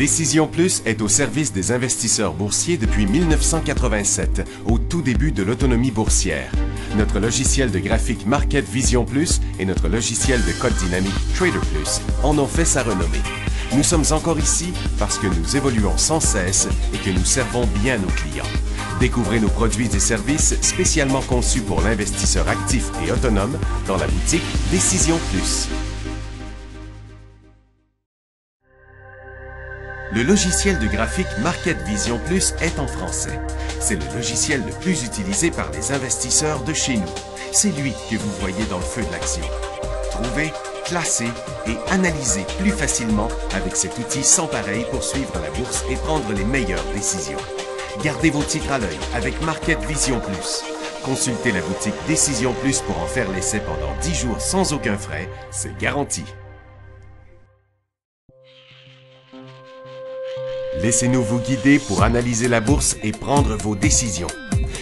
Décision Plus est au service des investisseurs boursiers depuis 1987, au tout début de l'autonomie boursière. Notre logiciel de graphique Market Vision Plus et notre logiciel de code dynamique Trader Plus en ont fait sa renommée. Nous sommes encore ici parce que nous évoluons sans cesse et que nous servons bien nos clients. Découvrez nos produits et services spécialement conçus pour l'investisseur actif et autonome dans la boutique Décision Plus. Le logiciel de graphique Market Vision Plus est en français. C'est le logiciel le plus utilisé par les investisseurs de chez nous. C'est lui que vous voyez dans le feu de l'action. Trouvez, classer et analyser plus facilement avec cet outil sans pareil pour suivre la bourse et prendre les meilleures décisions. Gardez vos titres à l'œil avec Market Vision Plus. Consultez la boutique Décision Plus pour en faire l'essai pendant 10 jours sans aucun frais, c'est garanti. Laissez-nous vous guider pour analyser la bourse et prendre vos décisions.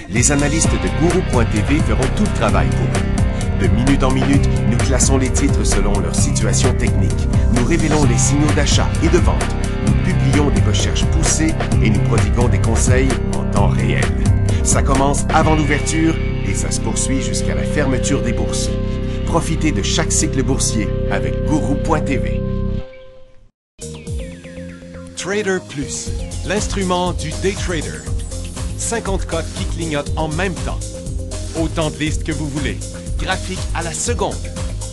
Les analystes de Guru.tv feront tout le travail pour vous. De minute en minute, nous classons les titres selon leur situation technique. Nous révélons les signaux d'achat et de vente. Nous publions des recherches poussées et nous prodiguons des conseils en temps réel. Ça commence avant l'ouverture et ça se poursuit jusqu'à la fermeture des bourses. Profitez de chaque cycle boursier avec Guru.tv. Trader Plus, l'instrument du day trader. 50 cotes qui clignotent en même temps. Autant de listes que vous voulez. Graphiques à la seconde.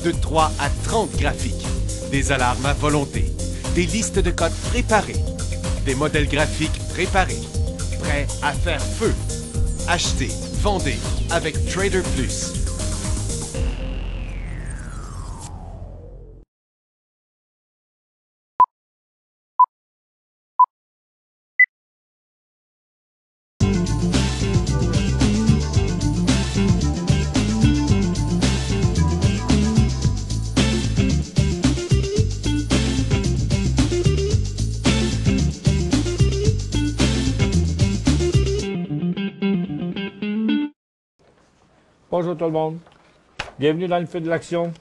De 3 à 30 graphiques. Des alarmes à volonté. Des listes de cotes préparées. Des modèles graphiques préparés. Prêts à faire feu. Achetez, vendez avec Trader Plus. Bonjour tout le monde. Bienvenue dans le feu de l'action.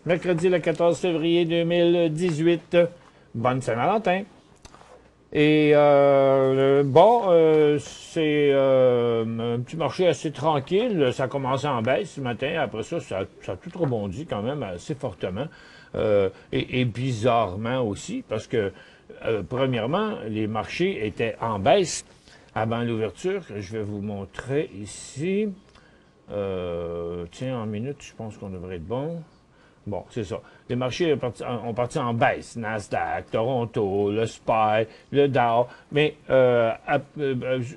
Mercredi le 14 février 2018. Bonne Saint-Valentin. Et c'est un petit marché assez tranquille. Ça a commencé en baisse ce matin. Après ça, ça a tout rebondi quand même assez fortement. Et bizarrement aussi, parce que premièrement, les marchés étaient en baisse avant l'ouverture. Je vais vous montrer ici. Tiens, en minute, je pense qu'on devrait être bon. Bon, c'est ça. Les marchés ont parti en baisse. Nasdaq, Toronto, le SPY, le Dow. Mais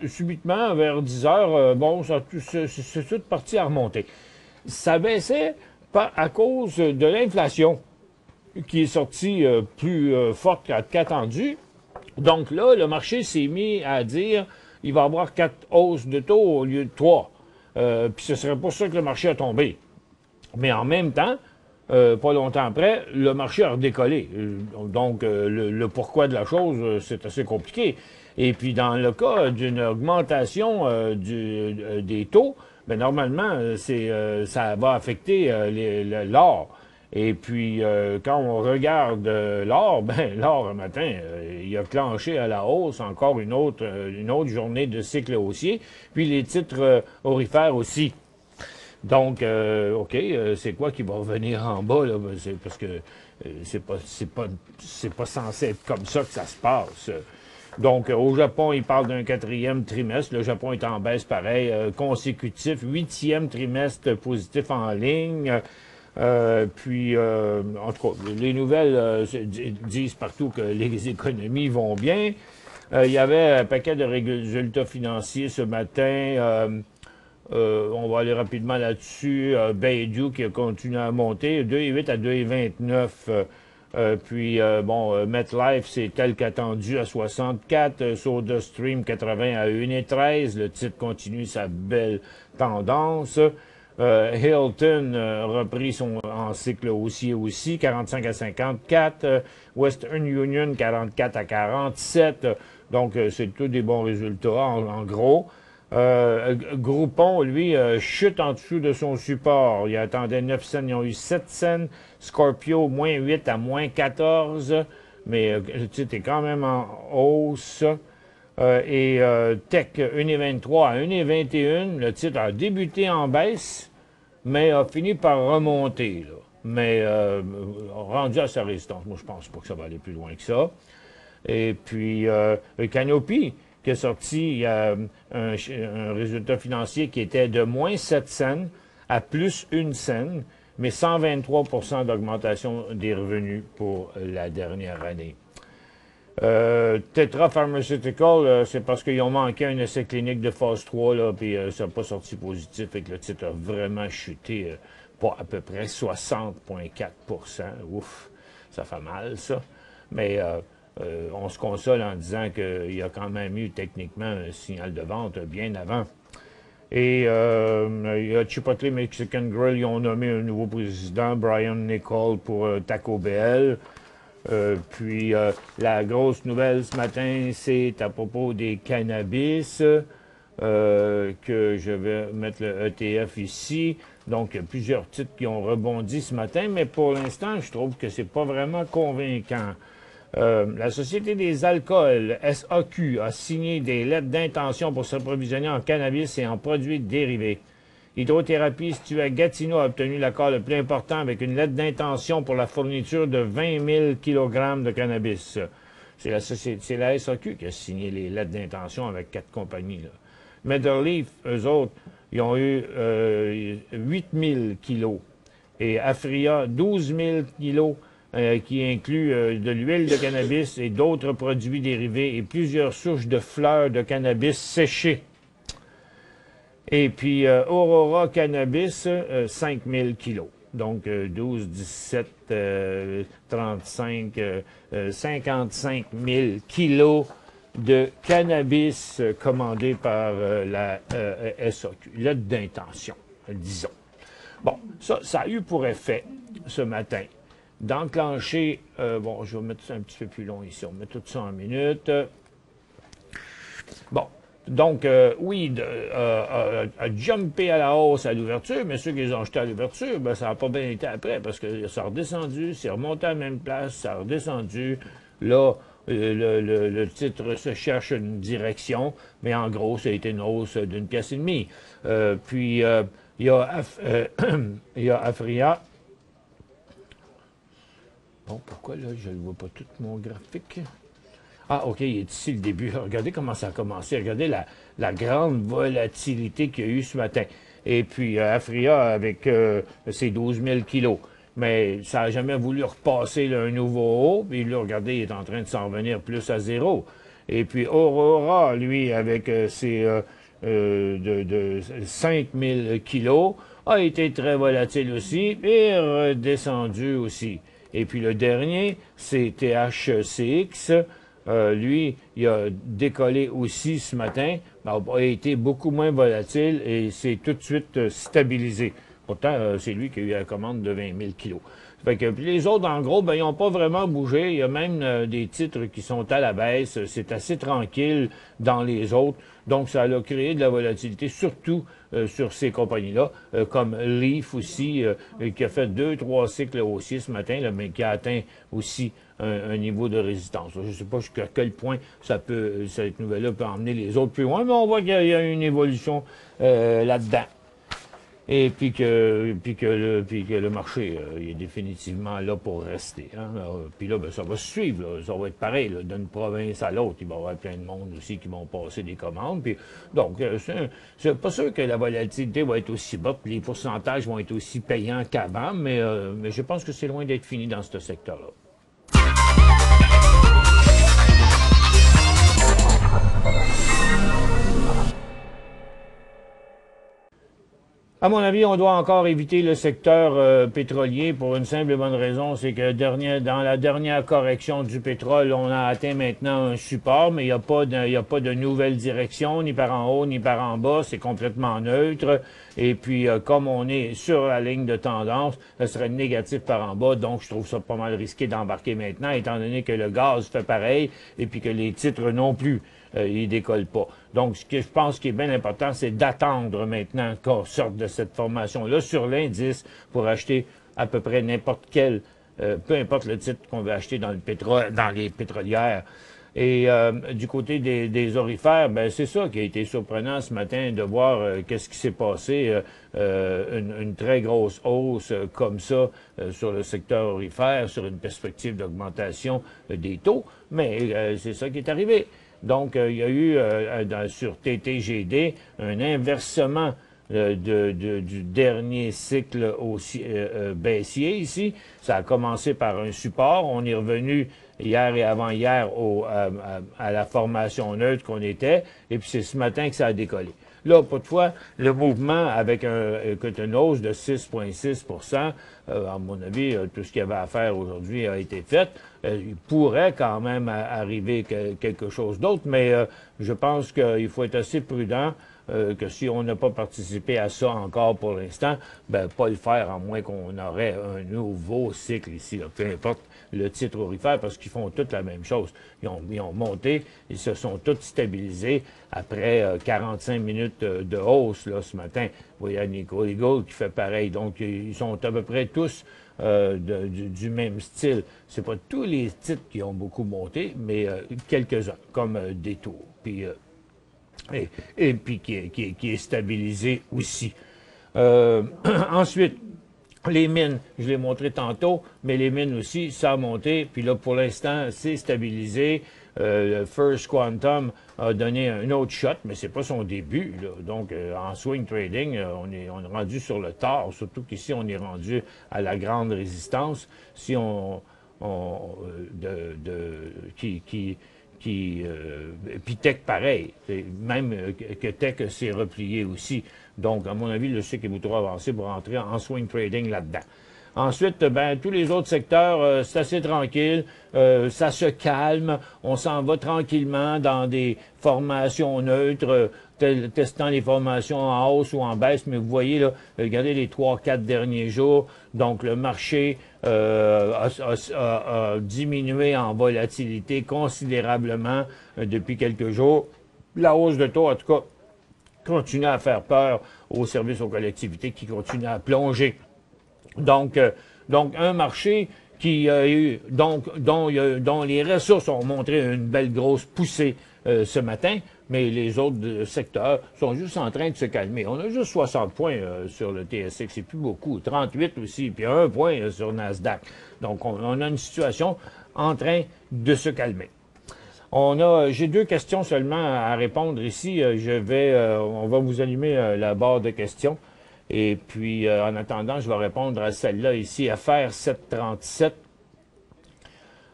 subitement, vers 10 heures, c'est tout parti à remonter. Ça baissait pas à cause de l'inflation qui est sortie plus forte qu'attendue. Donc là, le marché s'est mis à dire il va y avoir 4 hausses de taux au lieu de 3. Puis ce serait pour ça que le marché a tombé. Mais en même temps, pas longtemps après, le marché a redécollé. Donc, le pourquoi de la chose, c'est assez compliqué. Et puis, dans le cas d'une augmentation des taux, ben normalement, ça va affecter l'or. Et puis, quand on regarde l'or, ben l'or, un matin, il a clenché à la hausse encore une autre journée de cycle haussier. Puis les titres aurifères aussi. Donc, OK, c'est quoi qui va revenir en bas, là? C'est parce que c'est pas censé être comme ça que ça se passe. Donc, au Japon, il parle d'un 4e trimestre. Le Japon est en baisse pareil, consécutif. 8e trimestre positif en ligne. En tout cas, les nouvelles disent partout que les économies vont bien. Il y avait un paquet de résultats financiers ce matin. On va aller rapidement là-dessus. Baidu qui a continué à monter, 2,8 à 2,29. MetLife, c'est tel qu'attendu à 64. SodaStream, 80 à 1,13. Le titre continue sa belle tendance. Hilton a repris en cycle haussier aussi, 45 à 54. Western Union, 44 à 47. Donc, c'est tous des bons résultats, en gros. Groupon, lui, chute en dessous de son support. Il attendait 9 cents, ils ont eu 7 cents. Scorpio, moins 8 à moins 14. mais le titre est quand même en hausse. Tech 1,23 à 1,21, le titre a débuté en baisse, mais a fini par remonter, là. Mais rendu à sa résistance. Moi, je pense pas que ça va aller plus loin que ça. Et puis, Canopy, qui a sorti il y a un résultat financier qui était de moins 7 cents à plus 1 cent, mais 123 d'augmentation des revenus pour la dernière année. Tetra Pharmaceutical, c'est parce qu'ils ont manqué un essai clinique de phase 3, là, puis ça n'a pas sorti positif, et que le titre a vraiment chuté, pas à peu près 60,4 %. Ouf, ça fait mal, ça. Mais on se console en disant qu'il y a quand même eu techniquement un signal de vente bien avant. Et il y a Chipotle Mexican Grill, ils ont nommé un nouveau président, Brian Niccol, pour Taco Bell. Puis la grosse nouvelle ce matin, c'est à propos des cannabis, que je vais mettre le ETF ici. Donc, il y a plusieurs titres qui ont rebondi ce matin, mais pour l'instant, je trouve que c'est pas vraiment convaincant. La Société des alcools, SAQ, a signé des lettres d'intention pour s'approvisionner en cannabis et en produits dérivés. Hydrothérapie, située à Gatineau, a obtenu l'accord le plus important avec une lettre d'intention pour la fourniture de 20 000 kg de cannabis. C'est la SAQ qui a signé les lettres d'intention avec 4 compagnies, là. Meadow Leaf, eux autres, ils ont eu 8 000 kilos. Et Afria, 12 000 kilos, qui inclut de l'huile de cannabis et d'autres produits dérivés et plusieurs souches de fleurs de cannabis séchées. Et puis Aurora Cannabis, 5 000 kilos. Donc 12, 17, 35, 55 000 kilos de cannabis commandé par la SAQ. Lettre d'intention, disons. Bon, ça a eu pour effet ce matin d'enclencher, bon, je vais mettre ça un petit peu plus long ici, on met tout ça en minutes. Bon, donc, Weed a jumpé à la hausse à l'ouverture, mais ceux qui les ont achetés à l'ouverture, ben, ça n'a pas bien été après, parce que ça a redescendu, c'est remonté à la même place, ça a redescendu. Là, le titre se cherche une direction, mais en gros, ça a été une hausse d'une pièce et demie. Puis, il y a Afria. Bon, pourquoi là, je ne vois pas tout mon graphique? Ah, OK, il est ici le début. Regardez comment ça a commencé. Regardez la grande volatilité qu'il y a eu ce matin. Et puis, Afria avec ses 12 000 kilos. Mais ça n'a jamais voulu repasser là, un nouveau haut. Puis là, regardez, il est en train de s'en revenir plus à zéro. Et puis, Aurora, lui, avec ses de 5 000 kilos, a été très volatile aussi et redescendu aussi. Et puis, le dernier, c'est THCX. Lui, il a décollé aussi ce matin, mais a été beaucoup moins volatile et s'est tout de suite stabilisé. Pourtant, c'est lui qui a eu la commande de 20 000 kilos. Fait que les autres, en gros, ben, ils n'ont pas vraiment bougé. Il y a même des titres qui sont à la baisse. C'est assez tranquille dans les autres. Donc, ça a créé de la volatilité, surtout sur ces compagnies-là, comme Leaf aussi, qui a fait 2-3 cycles haussiers ce matin, là, mais qui a atteint aussi un niveau de résistance. Je ne sais pas jusqu'à quel point cette nouvelle-là peut emmener les autres plus loin, mais on voit qu'il y a une évolution là-dedans. Et puis que le marché il est définitivement là pour rester. Hein. Puis là, ben, ça va se suivre. Là. Ça va être pareil. Là. D'une province à l'autre, il va y avoir plein de monde aussi qui vont passer des commandes. Puis, donc, c'est pas sûr que la volatilité va être aussi basse, les pourcentages vont être aussi payants qu'avant, mais je pense que c'est loin d'être fini dans ce secteur-là. À mon avis, on doit encore éviter le secteur pétrolier pour une simple et bonne raison, c'est que dans la dernière correction du pétrole, on a atteint maintenant un support, mais il n'y a pas de nouvelle direction, ni par en haut, ni par en bas, c'est complètement neutre. Et puis, comme on est sur la ligne de tendance, ça serait négatif par en bas, donc je trouve ça pas mal risqué d'embarquer maintenant, étant donné que le gaz fait pareil, et puis que les titres non plus. Il décolle pas. Donc, ce que je pense qui est bien important, c'est d'attendre maintenant qu'on sorte de cette formation-là sur l'indice pour acheter à peu près n'importe quelle peu importe le titre qu'on veut acheter dans les pétrolières. Et du côté des orifères, ben c'est ça qui a été surprenant ce matin de voir qu'est-ce qui s'est passé, une très grosse hausse comme ça sur le secteur orifère, sur une perspective d'augmentation des taux, mais c'est ça qui est arrivé. Donc, il y a eu sur TTGD un inversement du dernier cycle baissier ici. Ça a commencé par un support. On est revenu hier et avant-hier à la formation neutre qu'on était. Et puis c'est ce matin que ça a décollé. Là, toutefois, le mouvement avec une hausse de 6,6 à mon avis, tout ce qu'il y avait à faire aujourd'hui a été fait. Il pourrait quand même arriver quelque chose d'autre, mais je pense qu'il faut être assez prudent. Que si on n'a pas participé à ça encore pour l'instant, ben pas le faire, à moins qu'on aurait un nouveau cycle ici, là, peu importe le titre orifère, parce qu'ils font toutes la même chose. Ils ont monté, ils se sont tous stabilisés après 45 minutes de hausse là, ce matin. Vous voyez Nico Eagle qui fait pareil. Donc, ils sont à peu près tous du même style. C'est pas tous les titres qui ont beaucoup monté, mais quelques-uns, comme Détour. Puis et puis qui est stabilisé aussi. Ensuite, les mines, je l'ai montré tantôt, mais les mines aussi, ça a monté. Puis là, pour l'instant, c'est stabilisé. Le First Quantum a donné un autre shot, mais c'est pas son début, là. Donc, en swing trading, on est rendu sur le tard. Surtout qu'ici, on est rendu à la grande résistance. Si puis Tech pareil, même que Tech s'est replié aussi. Donc, à mon avis, le cycle est beaucoup trop avancé pour entrer en swing trading là-dedans. Ensuite, ben, tous les autres secteurs, c'est assez tranquille, ça se calme, on s'en va tranquillement dans des formations neutres, testant les formations en hausse ou en baisse, mais vous voyez, là, regardez les 3-4 derniers jours, donc le marché a diminué en volatilité considérablement depuis quelques jours. La hausse de taux, en tout cas, continue à faire peur aux services aux collectivités qui continuent à plonger. Donc un marché qui a eu, dont les ressources ont montré une belle grosse poussée ce matin, mais les autres secteurs sont juste en train de se calmer. On a juste 60 points sur le TSX, c'est plus beaucoup, 38 aussi, puis 1 point sur Nasdaq. Donc on a une situation en train de se calmer. J'ai 2 questions seulement à répondre ici. On va vous allumer la barre de questions. Et puis, en attendant, je vais répondre à celle-là ici, affaire 737.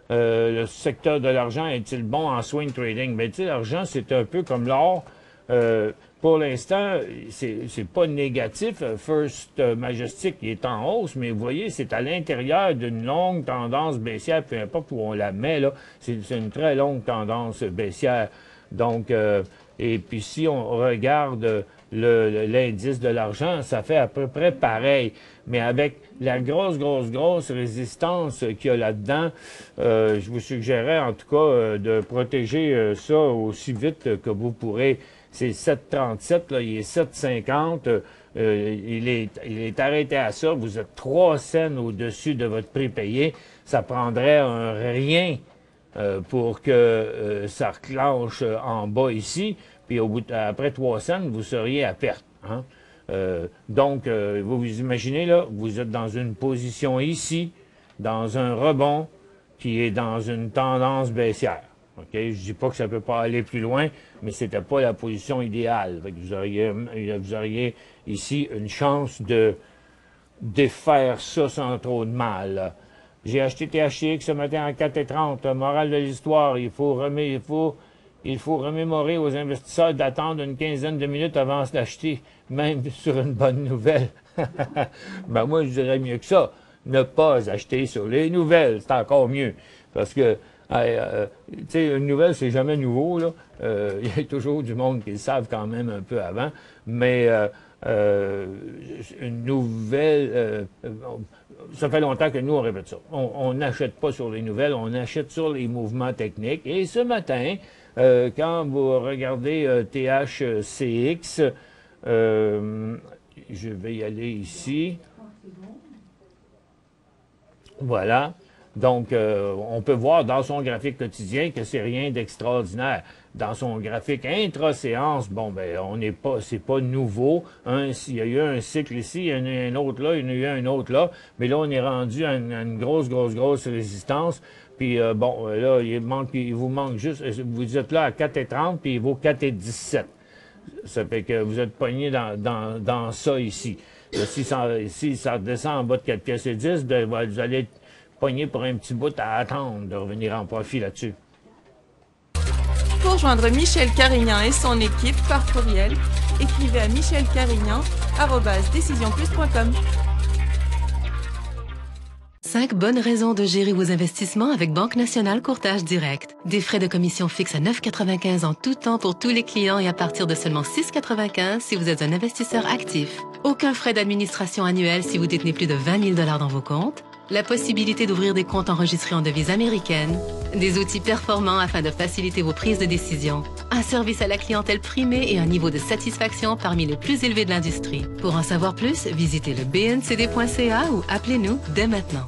Le secteur de l'argent est-il bon en swing trading? Bien, tu sais, l'argent, c'est un peu comme l'or. Pour l'instant, c'est pas négatif. First Majestic, il est en hausse, mais vous voyez, c'est à l'intérieur d'une longue tendance baissière, peu importe où on la met, là. C'est une très longue tendance baissière. Donc, et puis si on regarde l'indice de l'argent, ça fait à peu près pareil. Mais avec la grosse résistance qu'il y a là-dedans, je vous suggérerais en tout cas de protéger ça aussi vite que vous pourrez. C'est 7,37, là, il est 7,50. Il est arrêté à ça. Vous êtes 3 cents au-dessus de votre prix payé. Ça prendrait un rien pour que ça reclenche en bas ici. Puis après 3 cents, vous seriez à perte. Hein? Donc, vous vous imaginez, là, vous êtes dans une position ici, dans un rebond qui est dans une tendance baissière. Okay? Je dis pas que ça peut pas aller plus loin, mais c'était pas la position idéale. Fait que vous auriez ici une chance de défaire ça sans trop de mal. J'ai acheté THX ce matin à 4,30. Morale de l'histoire, il faut remémorer aux investisseurs d'attendre une quinzaine de minutes avant d'acheter, même sur une bonne nouvelle. Ben moi, je dirais mieux que ça. Ne pas acheter sur les nouvelles, c'est encore mieux. Parce que, tu sais, une nouvelle, c'est jamais nouveau, là. Il y a toujours du monde qui le savent quand même un peu avant. Mais une nouvelle... ça fait longtemps que nous, on répète ça. On n'achète pas sur les nouvelles, on achète sur les mouvements techniques. Et ce matin... quand vous regardez THCX, je vais y aller ici. Voilà. Donc, on peut voir dans son graphique quotidien que c'est rien d'extraordinaire. Dans son graphique intra-séance, bon, ben, on n'est pas, c'est pas nouveau. Il y a eu un cycle ici, il y en a eu un autre là, il y en a eu un autre là. Mais là, on est rendu à une grosse résistance. Puis, bon, là, il vous manque juste, vous êtes là à 4,30, puis il vaut 4,17. Ça fait que vous êtes pogné dans ça ici. Là, si ça redescend en bas de 4 pièces et 10, ben, vous allez être pogné pour un petit bout à attendre de revenir en profit là-dessus. Pour joindre Michel Carignan et son équipe par courriel, écrivez à michelcarignan@decisionplus.com. 5 bonnes raisons de gérer vos investissements avec Banque Nationale Courtage Direct. Des frais de commission fixes à 9,95 en tout temps pour tous les clients et à partir de seulement 6,95 si vous êtes un investisseur actif. Aucun frais d'administration annuel si vous détenez plus de 20 000 $ dans vos comptes. La possibilité d'ouvrir des comptes enregistrés en devise américaine. Des outils performants afin de faciliter vos prises de décision. Un service à la clientèle primé et un niveau de satisfaction parmi les plus élevés de l'industrie. Pour en savoir plus, visitez le bncd.ca ou appelez-nous dès maintenant.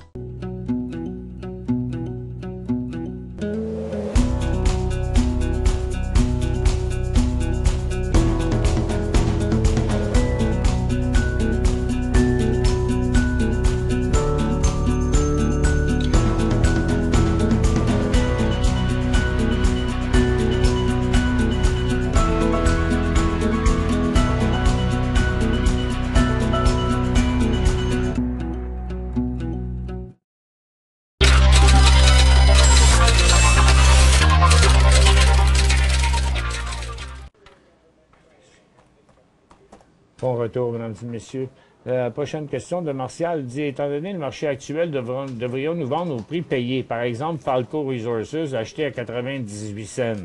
Bon retour, mesdames et messieurs. La prochaine question de Martial dit, étant donné le marché actuel, devrions-nous vendre au prix payé? Par exemple, Falco Resources acheté à 98 cents.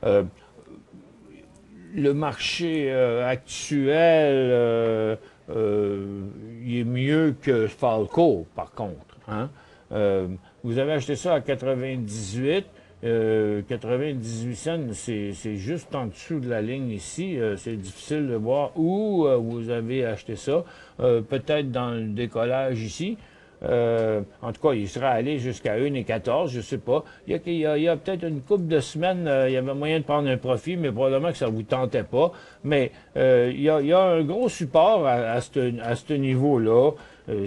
Le marché actuel, il est mieux que Falco, par contre. Hein? Vous avez acheté ça à 98. 98 cents, c'est juste en dessous de la ligne ici. C'est difficile de voir où vous avez acheté ça. Peut-être dans le décollage ici. En tout cas, il sera allé jusqu'à 1,14, je sais pas. Il y a peut-être une couple de semaines, il y avait moyen de prendre un profit, mais probablement que ça vous tentait pas. Mais il y a un gros support à ce niveau-là.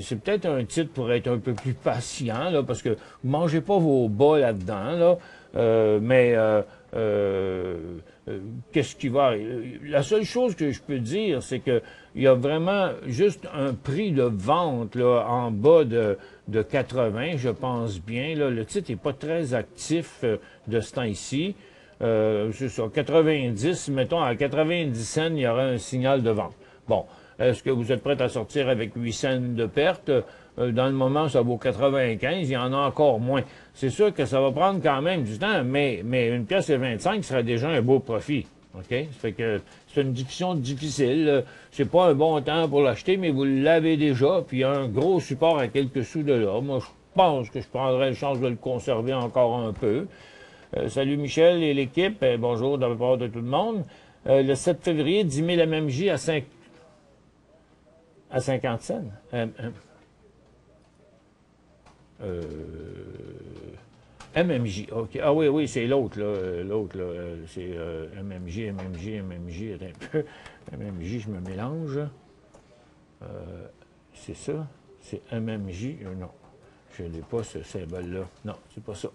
C'est peut-être un titre pour être un peu plus patient, là, parce que vous mangez pas vos bas là-dedans, là. Qu'est-ce qui va... La seule chose que je peux dire, c'est que il y a vraiment juste un prix de vente là, en bas de 80, je pense bien. Là. Le titre n'est pas très actif de ce temps-ci. C'est ça, 90, mettons, à 90 cents, il y aura un signal de vente. Bon, est-ce que vous êtes prêt à sortir avec 8 cents de perte? Dans le moment, ça vaut 95, il y en a encore moins. C'est sûr que ça va prendre quand même du temps, mais une pièce et 25 serait déjà un beau profit. OK? Ça fait que c'est une discussion difficile. C'est pas un bon temps pour l'acheter, mais vous l'avez déjà, puis il y a un gros support à quelques sous de là. Moi, je pense que je prendrais le chance de le conserver encore un peu. Salut Michel et l'équipe. Bonjour de la part de tout le monde. Le 7 février, 10 000 MMJ à 50 cents. MMJ, OK. Ah oui, c'est l'autre, là. L'autre, là. C'est MMJ. Attends un peu. MMJ, je me mélange. C'est ça? C'est MMJ? Non. Je n'ai pas ce symbole-là. Non, c'est pas ça.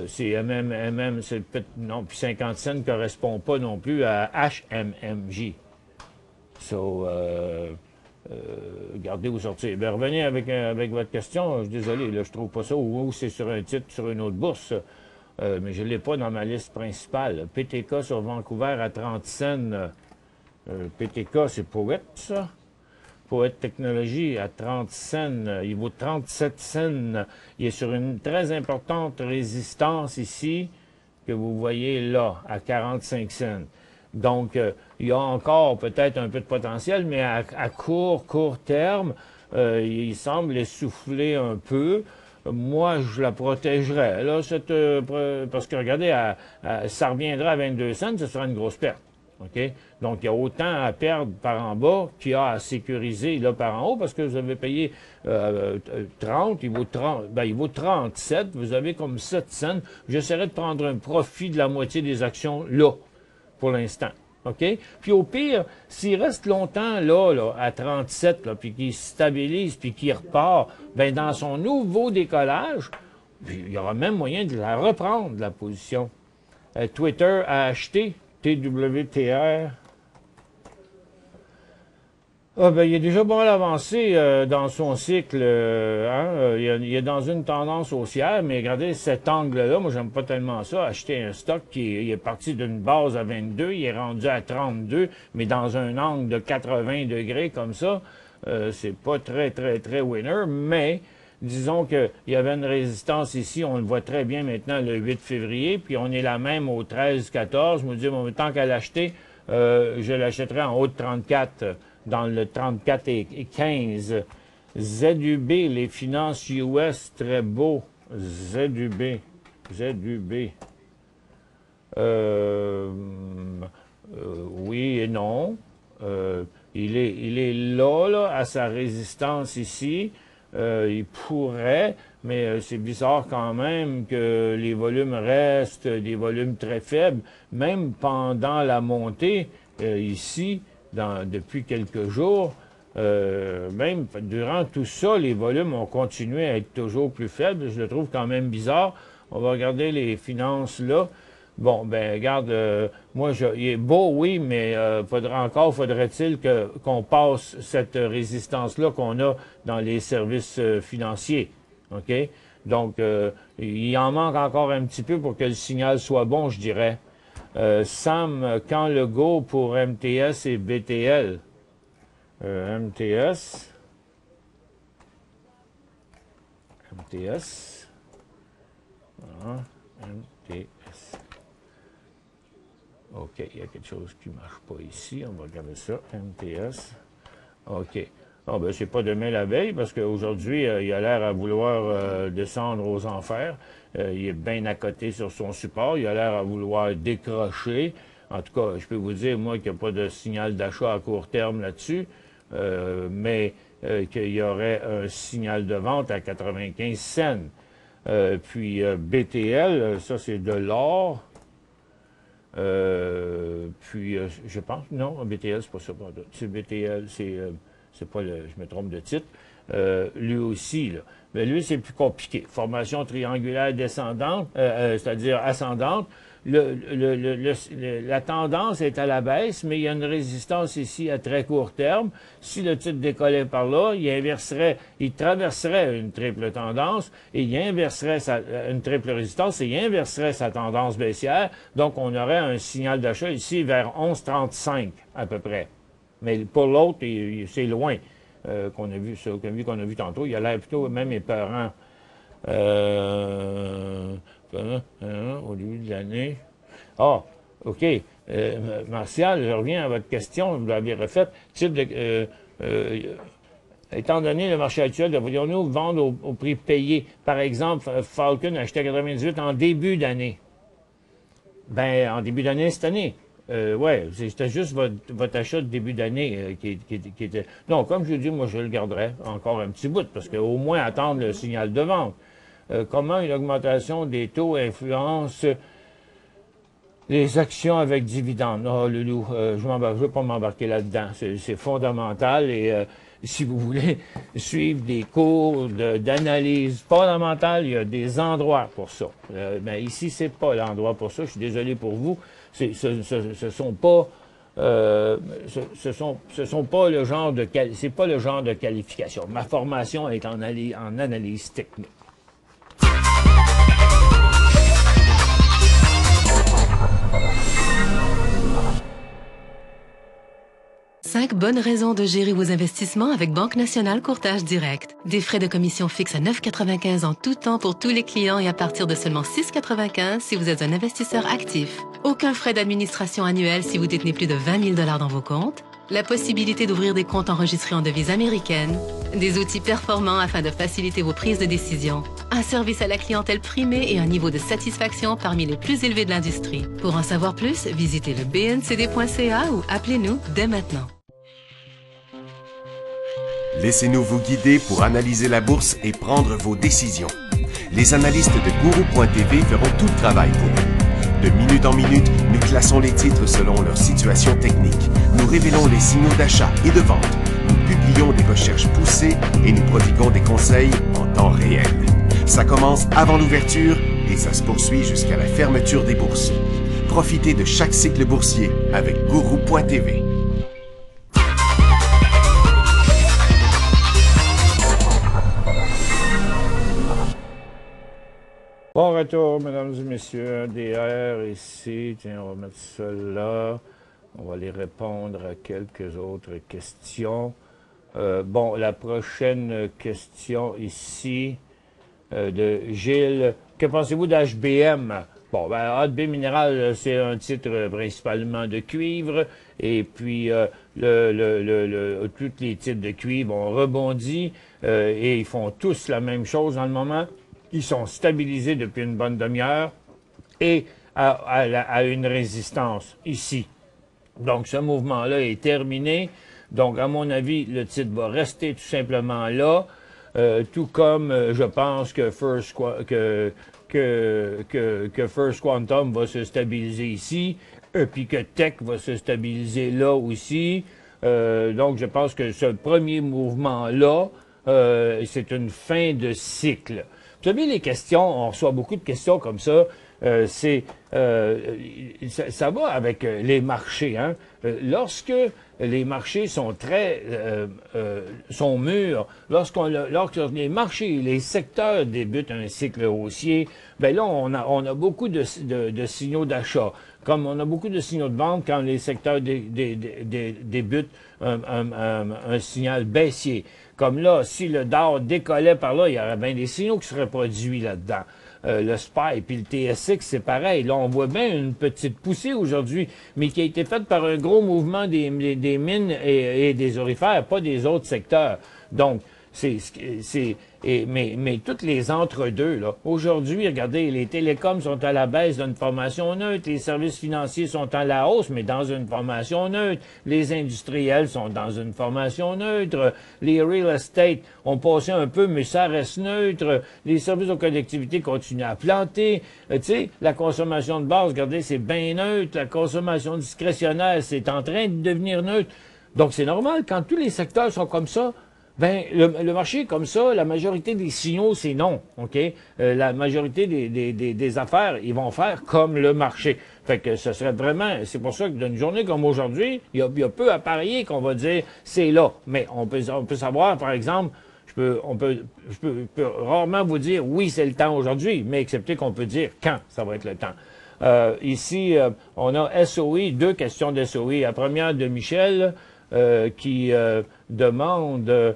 C'est c'est peut-être... Non, puis 50 cents ne correspond pas non plus à HMMJ. So, gardez vous sortir. Ben, revenez avec votre question. Je suis désolé, là, je trouve pas ça. Ou c'est sur un titre, sur une autre bourse. Mais je ne l'ai pas dans ma liste principale. PTK sur Vancouver à 30 cents. PTK, c'est Poet, ça. Poet Technologie à 30 cents. Il vaut 37 cents. Il est sur une très importante résistance ici, que vous voyez là, à 45 cents. Donc, il y a encore peut-être un peu de potentiel, mais à court terme, il semble essouffler un peu. Moi, je la protégerais. Là, parce que regardez, ça reviendra à 22 cents, ce sera une grosse perte. OK? Donc, il y a autant à perdre par en bas qu'il y a à sécuriser là par en haut, parce que vous avez payé 30, il vaut 37, vous avez comme 7 cents. J'essaierai de prendre un profit de la moitié des actions là, pour l'instant. OK? Puis au pire, s'il reste longtemps là à 37, là, puis qu'il se stabilise, puis qu'il repart, ben dans son nouveau décollage, il y aura même moyen de la reprendre, la position. Twitter a acheté TWTR. Ah ben, il est déjà pas mal avancé dans son cycle. Il est dans une tendance haussière, mais regardez cet angle-là, moi j'aime pas tellement ça. Acheter un stock il est parti d'une base à 22, il est rendu à 32, mais dans un angle de 80 degrés comme ça, c'est pas très, très, très winner, mais disons qu'il y avait une résistance ici, on le voit très bien maintenant le 8 février, puis on est la même au 13-14. Je me dis, bon, tant qu'à l'acheter, je l'achèterai en haut de 34. Dans le 34 et 15. ZUB, les finances US, très beau. ZUB. Oui et non. Il est là, à sa résistance ici. Il pourrait, mais c'est bizarre quand même que les volumes restent des volumes très faibles, même pendant la montée ici. Depuis quelques jours, même durant tout ça, les volumes ont continué à être toujours plus faibles. Je le trouve quand même bizarre. On va regarder les finances là. Bon, ben regarde, il est beau, oui, mais faudrait-il qu'on passe cette résistance-là qu'on a dans les services financiers. OK? Donc, il en manque encore un petit peu pour que le signal soit bon, je dirais. Sam, quand le go pour MTS et BTL? MTS. Voilà, MTS. OK, il y a quelque chose qui ne marche pas ici. On va regarder ça. MTS. OK. Bon, ben, c'est pas demain la veille, parce qu'aujourd'hui, il a l'air à vouloir descendre aux enfers. Il est bien à côté sur son support. Il a l'air à vouloir décrocher. En tout cas, je peux vous dire, moi, qu'il n'y a pas de signal d'achat à court terme là-dessus, mais qu'il y aurait un signal de vente à 95 cents. Puis BTL, ça, c'est de l'or. Puis, je pense, non, BTL, c'est pas ça. C'est BTL, c'est pas je me trompe de titre. Lui aussi, là. Mais lui, c'est plus compliqué. Formation triangulaire descendante, c'est-à-dire ascendante. La tendance est à la baisse, mais il y a une résistance ici à très court terme. Si le titre décollait par là, il traverserait une triple tendance et il inverserait une triple résistance et il inverserait sa tendance baissière. Donc, on aurait un signal d'achat ici vers 11,35 à peu près. Mais pour l'autre, c'est loin qu'on a vu tantôt. Il a l'air plutôt même épeurant. Au début de l'année. Ah, OK. Martial, je reviens à votre question, vous l'avez refaite. Étant donné le marché actuel, devrions-nous vendre au prix payé? Par exemple, Falcon a acheté à 98 en début d'année. Ben, en début d'année cette année. Ouais, c'était juste votre achat de début d'année qui était... Non, comme je dis, moi, je le garderais encore un petit bout, parce qu'au moins attendre le signal de vente. Comment une augmentation des taux influence les actions avec dividendes? Oh, Loulou, je ne veux pas m'embarquer là-dedans. C'est fondamental et si vous voulez suivre des cours d'analyse fondamentale, il y a des endroits pour ça. Mais ici, c'est pas l'endroit pour ça. Je suis désolé pour vous. Ce sont pas le genre de c'est pas le genre de qualification. Ma formation est en analyse technique. 5 bonnes raisons de gérer vos investissements avec Banque Nationale Courtage Direct. Des frais de commission fixes à 9,95 en tout temps pour tous les clients et à partir de seulement 6,95 si vous êtes un investisseur actif. Aucun frais d'administration annuel si vous détenez plus de 20 000 $ dans vos comptes. la possibilité d'ouvrir des comptes enregistrés en devise américaine, des outils performants afin de faciliter vos prises de décision, un service à la clientèle primé et un niveau de satisfaction parmi les plus élevés de l'industrie. Pour en savoir plus, visitez le bncd.ca ou appelez-nous dès maintenant. Laissez-nous vous guider pour analyser la bourse et prendre vos décisions. Les analystes de Guru.tv feront tout le travail pour vous. De minute en minute, nous classons les titres selon leur situation technique. Nous révélons les signaux d'achat et de vente. Nous publions des recherches poussées et nous prodiguons des conseils en temps réel. Ça commence avant l'ouverture et ça se poursuit jusqu'à la fermeture des bourses. Profitez de chaque cycle boursier avec Guru.tv. Bon retour, mesdames et messieurs, DR ici. Tiens, on va mettre ça là. On va aller répondre à quelques autres questions. Bon, la prochaine question ici de Gilles. Que pensez-vous d'HBM? Bon, ben, HB Minéral, c'est un titre principalement de cuivre. Et puis, tous les titres de cuivre ont rebondi et ils font tous la même chose dans le moment. Ils sont stabilisés depuis une bonne demi-heure et à une résistance ici. Donc, ce mouvement-là est terminé. Donc, à mon avis, le titre va rester tout simplement là, tout comme je pense que First Quantum va se stabiliser ici, puis que Tech va se stabiliser là aussi. Donc, je pense que ce premier mouvement-là, c'est une fin de cycle. Vous savez, les questions, on reçoit beaucoup de questions comme ça. Ça va avec les marchés. Hein? Lorsque les marchés sont sont mûrs, lorsque les marchés, les secteurs débutent un cycle haussier, ben là, on a beaucoup de signaux d'achat. Comme on a beaucoup de signaux de vente quand les secteurs débutent un signal baissier. Comme là, si le Dow décollait par là, il y aurait bien des signaux qui seraient produits là-dedans. Le SPY puis le TSX, c'est pareil. Là, on voit bien une petite poussée aujourd'hui, mais qui a été faite par un gros mouvement des mines et des aurifères, pas des autres secteurs. Donc, mais toutes les entre-deux, là. Aujourd'hui, regardez, les télécoms sont à la baisse d'une formation neutre, les services financiers sont à la hausse, mais dans une formation neutre, les industriels sont dans une formation neutre, les real estate ont passé un peu, mais ça reste neutre, les services aux collectivités continuent à planter, tu sais, la consommation de base, regardez, c'est bien neutre, la consommation discrétionnaire, c'est en train de devenir neutre. Donc, c'est normal, quand tous les secteurs sont comme ça, ben, le marché est comme ça, la majorité des signaux, c'est non, OK? La majorité des affaires, ils vont faire comme le marché. Fait que ce serait vraiment, c'est pour ça que d'une journée comme aujourd'hui, il y a peu à parier qu'on va dire c'est là. Mais on peut savoir, par exemple, je peux rarement vous dire oui, c'est le temps aujourd'hui, mais excepté qu'on peut dire quand ça va être le temps. Ici, on a SOI, deux questions de SOI. La première de Michel, qui demande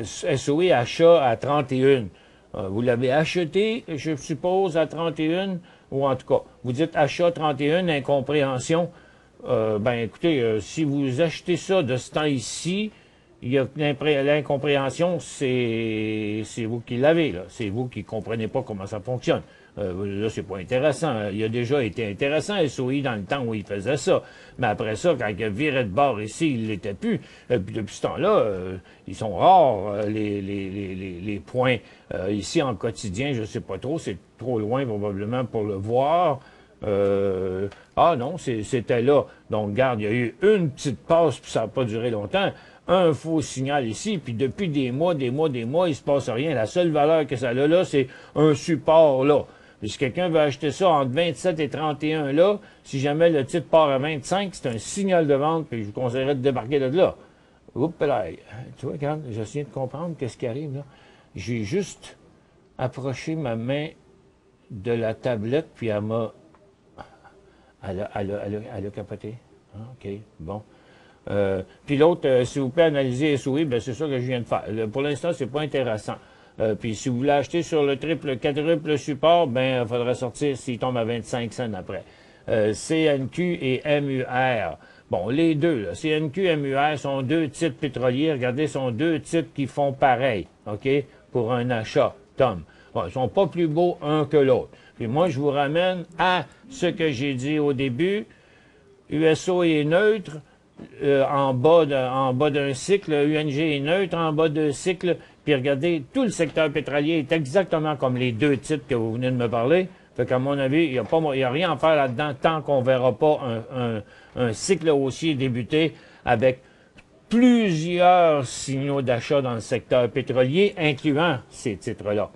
SOI achat à 31. Vous l'avez acheté, je suppose, à 31, ou en tout cas, vous dites achat 31, incompréhension. Ben écoutez, si vous achetez ça de ce temps ici, il y a l'incompréhension, c'est vous qui l'avez, là. C'est vous qui comprenez pas comment ça fonctionne. Là, c'est pas intéressant. Il a déjà été intéressant, SOI, dans le temps où il faisait ça. Mais après ça, quand il a viré de bord ici, il l'était plus. Puis depuis ce temps-là, ils sont rares, les points. Ici, en quotidien, je sais pas trop, c'est trop loin probablement pour le voir. Ah non, c'était là. Donc, regarde, il y a eu une petite passe, puis ça n'a pas duré longtemps. Un faux signal ici, puis depuis des mois, il se passe rien. La seule valeur que ça a là, c'est un support là. Puis si quelqu'un veut acheter ça entre 27 et 31 là, si jamais le titre part à 25, c'est un signal de vente, puis je vous conseillerais de débarquer de là. Oups là. Tu vois, quand j'essaie de comprendre qu'est-ce qui arrive là. J'ai juste approché ma main de la tablette, puis elle a capoté. Ah, OK, bon. Puis l'autre, si vous pouvez analyser SOI, ben c'est ça que je viens de faire. Pour l'instant, c'est pas intéressant. Puis si vous voulez acheter sur le quadruple support, ben il faudrait sortir s'il tombe à 25 cents après. CNQ et MUR. Bon, les deux, là, CNQ, MUR, sont deux titres pétroliers. Regardez, sont deux titres qui font pareil, OK, pour un achat, Tom. Bon, ils sont pas plus beaux un que l'autre. Puis moi, je vous ramène à ce que j'ai dit au début. USO est neutre en bas d'un cycle. UNG est neutre en bas d'un cycle. Puis regardez, tout le secteur pétrolier est exactement comme les deux titres que vous venez de me parler. Fait qu'à mon avis, il n'y a rien à faire là-dedans tant qu'on ne verra pas un cycle haussier débuter avec plusieurs signaux d'achat dans le secteur pétrolier, incluant ces titres-là.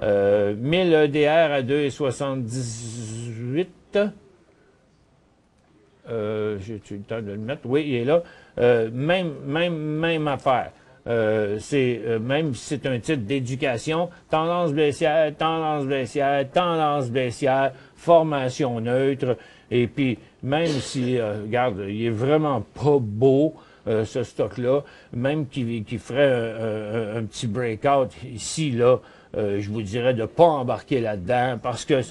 1000 EDR à 2,78. J'ai-tu le temps de le mettre? Oui, il est là. Même affaire. Même si c'est un titre d'éducation, tendance baissière, formation neutre. Et puis, même si, regarde, il est vraiment pas beau, ce stock-là, même qui ferait un petit breakout ici, là, je vous dirais de ne pas embarquer là-dedans parce que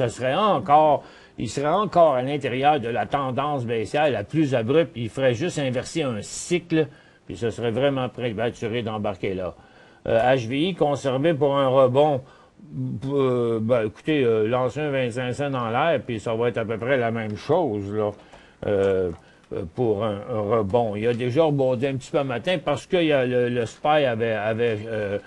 il serait encore à l'intérieur de la tendance baissière la plus abrupte. Il ferait juste inverser un cycle, puis ce serait vraiment prématuré d'embarquer là. HVI conservé pour un rebond. Écoutez, lancer un 25 cents dans l'air, puis ça va être à peu près la même chose, là. Pour un rebond. Il a déjà rebondi un petit peu matin parce que le SPY avait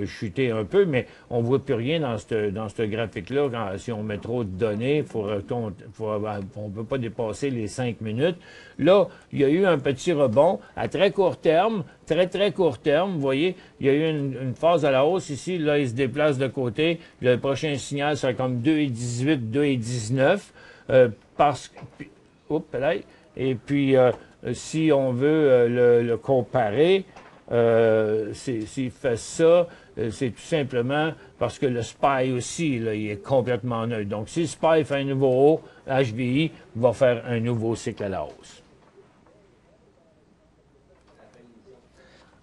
chuté un peu, mais on ne voit plus rien dans ce graphique-là. Si on met trop de données, on ne peut pas dépasser les 5 minutes. Là, il y a eu un petit rebond à très court terme, très court terme. Vous voyez, il y a eu une phase à la hausse ici. Là, il se déplace de côté. Le prochain signal sera comme 2,18, 2,19. Parce que... Oups, là. Et puis, si on veut le comparer, s'il fait ça, c'est tout simplement parce que le SPY aussi, là, il est complètement neutre. Donc, si le SPY fait un nouveau haut, HVI va faire un nouveau cycle à la hausse.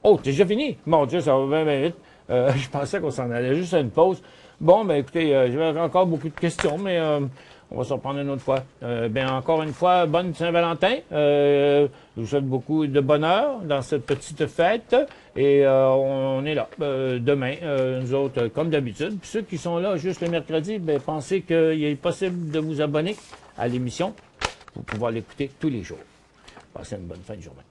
Oh, t'es déjà fini? Mon Dieu, ça va bien vite. Je pensais qu'on s'en allait juste à une pause. Bon, ben écoutez, j'avais encore beaucoup de questions, mais... on va se reprendre une autre fois. Encore une fois, bonne Saint-Valentin. Je vous souhaite beaucoup de bonheur dans cette petite fête. Et on est là demain, nous autres, comme d'habitude. Puis ceux qui sont là juste le mercredi, pensez qu'il est possible de vous abonner à l'émission pour pouvoir l'écouter tous les jours. Passez une bonne fin de journée.